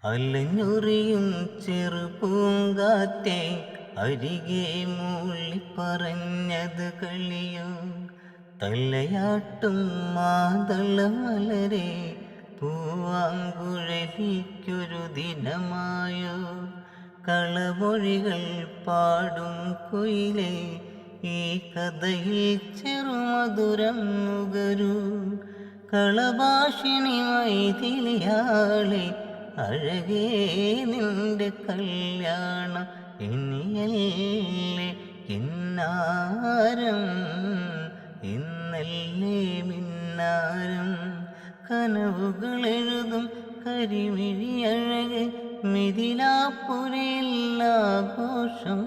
അലഞ്ഞുറിയും ചെറുപൂങ്കാറ്റെ അരികെ മൂളി പറഞ്ഞത് കളിയോ. തലയാട്ടും മാതളമലരെ പൂവാങ്കുഴലിക്കൊരു ദിനമായോ. കളമൊഴികൾ പാടും കുയിലേ, ഈ കഥയിൽ ചെറുമധുരം നുകരൂ. കളഭാഷിണി മൈഥിലിയാളെ, അഴകേ നിന്റെ കല്യാണം ഇനിയല്ലേ കിന്നാരം, ഇന്നല്ലേ മിന്നാരം. കനവുകൾ എഴുതും കരിമിഴി അഴകെ, മിഥിലാപ്പുരയില്ലാഘോഷം.